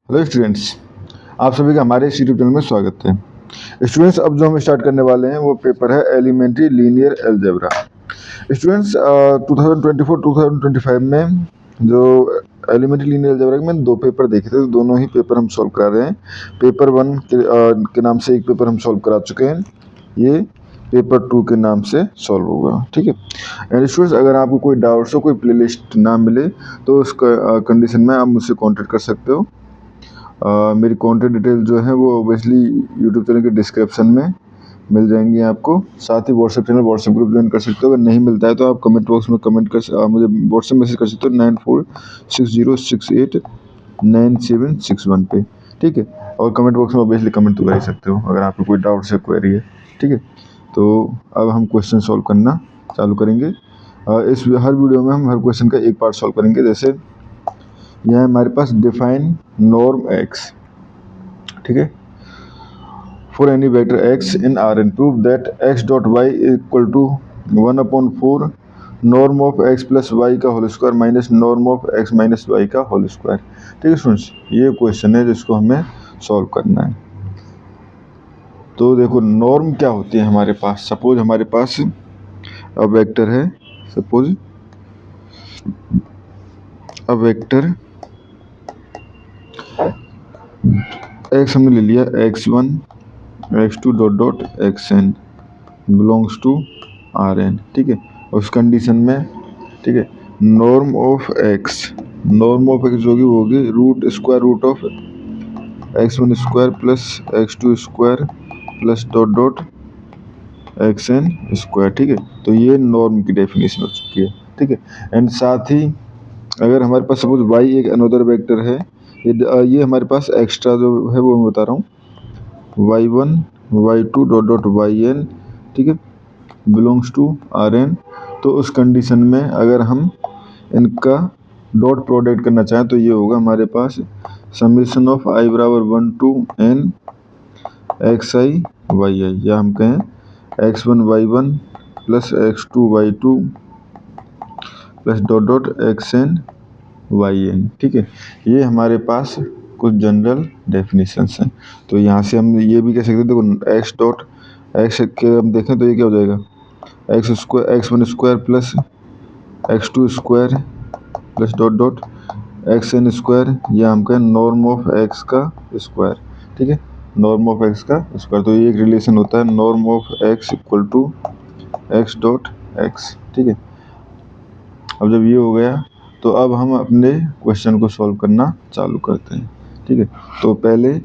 Hello students, आप सभी का हमारे इस यूट्यूब चैनल में स्वागत है। स्टूडेंट्स, अब जो हम स्टार्ट करने वाले हैं वो पेपर है एलिमेंट्री लीनियर अलजेब्रा। स्टूडेंट्स, 2024-2025 में जो एलिमेंट्री लीनियर अलजेब्रा के मैंने दो पेपर देखे थे, तो दोनों ही पेपर हम सॉल्व करा रहे हैं। पेपर 1 के नाम से एक पेपर हम सॉल्व करा चुके हैं, ये पेपर 2 के नाम से सॉल्व होगा, ठीक है। एंड स्टूडेंट्स, अगर आपको कोई डाउट्स हो, कोई प्लेलिस्ट ना मिले तो उस कंडीशन में आप मुझसे कॉन्टेक्ट कर सकते हो। मेरी कॉन्टैक्ट डिटेल जो है वो ओबियसली यूट्यूब चैनल के डिस्क्रिप्शन में मिल जाएंगी आपको। साथ ही WhatsApp channel, WhatsApp group join कर सकते हो। अगर नहीं मिलता है तो आप कमेंट बॉक्स में मुझे व्हाट्सएप मैसेज कर सकते हो 9460689761 पे, ठीक है। और कमेंट बॉक्स में ओबियसली कमेंट तो कर ही सकते हो अगर आपको कोई डाउट से क्वेरी है, ठीक है। तो अब हम क्वेश्चन सॉल्व करना चालू करेंगे। इस हर वीडियो में हम हर क्वेश्चन का एक पार्ट सॉल्व करेंगे। जैसे यह हमारे पास डिफाइन नॉर्म एक्स, ठीक है, for any vector x in Rn, prove that x dot y equal to 1/4 norm of x plus Y का whole square minus norm of x minus Y का whole square, ठीक है students. ये question है जिसको हमें सॉल्व करना है। तो देखो, नॉर्म क्या होती है हमारे पास। सपोज हमारे पास अब वेक्टर है, सपोज अब वेक्टर x हमने ले लिया x1 x2 dot dot xn belongs to Rn, ठीक है। उस कंडीशन में, ठीक है, नॉर्म ऑफ x जो होगी root square root of x1 square plus x2 square plus dot dot xn square, ठीक है। तो ये नॉर्म की डेफिनेशन हो चुकी है, ठीक है। एंड साथ ही अगर हमारे पास सपोज y एक अनदर वेक्टर है, ये हमारे पास एक्स्ट्रा जो है वो मैं बता रहा हूँ, y1 y2 dot dot yn, ठीक है, बिलोंग्स टू Rn। तो उस कंडीशन में अगर हम इनका डॉट प्रोडक्ट करना चाहें तो ये होगा हमारे पास समेशन ऑफ i बराबर 1 to n xi yi, या हम कहें x1 y1 plus x2 y2 plus dot dot xn yn, ठीक है। ये हमारे पास कुछ जनरल डेफिनेशंस हैं। तो यहाँ से हम ये भी कह सकते हैं, देखो x डॉट x के हम देखें तो ये क्या हो जाएगा, x1 square plus x2 square plus dot dot xn square, या हम कहें नॉर्म ऑफ x का स्क्वायर, ठीक है, नॉर्म ऑफ x का स्क्वायर। तो ये एक रिलेशन होता है norm of x equal to x dot x, ठीक है। अब जब ये हो गया तो अब हम अपने क्वेश्चन को सॉल्व करना चालू करते हैं, ठीक है। तो पहले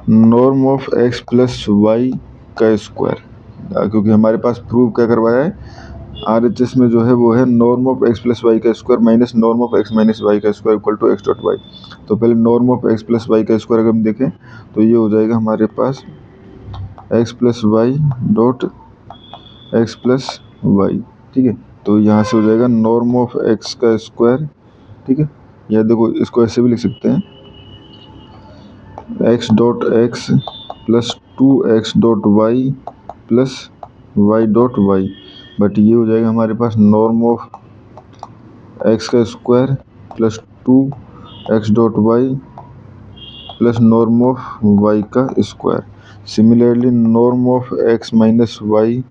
norm of x plus Y का स्क्वायर, क्योंकि हमारे पास प्रूव क्या करवाया है RHS में जो है वो है norm of x plus Y का square minus norm of x minus Y का square equal to x dot y. तो पहले norm of x plus Y का स्क्वायर अगर हम देखें तो ये हो जाएगा हमारे पास x plus y dot x plus y, ठीक है। तो यहाँ से हो जाएगा नॉर्म ऑफ x का स्क्वायर, ठीक है, या देखो इसको ऐसे भी लिख सकते हैं x dot x plus 2x dot Y plus y dot Y. But ये हो जाएगा हमारे पास नॉर्म ऑफ x का square plus 2x dot Y plus norm of y का square. Similarly norm of x minus Y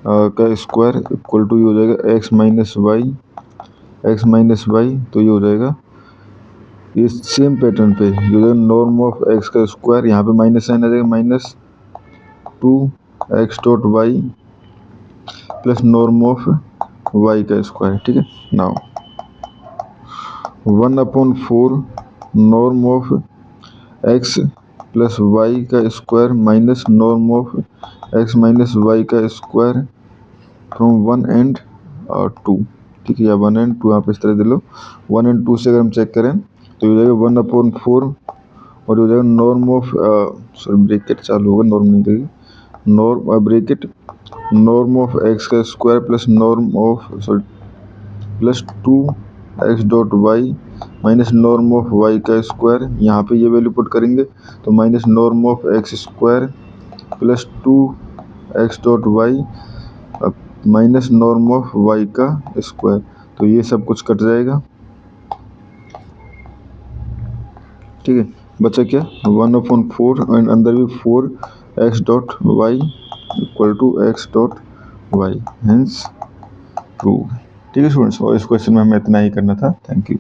का square equal to ये हो जाएगा x माइनस वाई, तो ये हो जाएगा ये सेम पैटर्न पे जो है नॉर्म ऑफ x का स्क्वायर, यहाँ पे माइनस साइन आ जाएगा minus 2x dot Y plus norm of y का स्क्वायर, ठीक है। Now 1/4 norm of x plus Y का square minus norm of x minus Y का स्क्वायर फ्रॉम 1 and 2, ठीक है, या 1 and 2 आप इस तरह दे लो। 1 and 2 से अगर हम चेक करें तो ये हो जाएगा 1/4 और हो जाएगा नॉर्म ऑफ सॉरी ब्रैकेट चालू होगा, नॉर्म नहीं रहेगी, norm bracket norm of x का square plus norm of plus 2x dot Y minus norm of y का स्क्वायर। यहाँ पे ये वैल्यू पुट करेंगे तो minus norm of x square plus 2x dot Y minus norm of y का square. तो ये सब कुछ कट जाएगा, ठीक है, बचा क्या 1/4 एंड अंदर भी 4 x dot Y equal to x dot Y, hence prove. ठीक है स्टूडेंट्स, और इस क्वेश्चन में हमें इतना ही करना था। Thank you.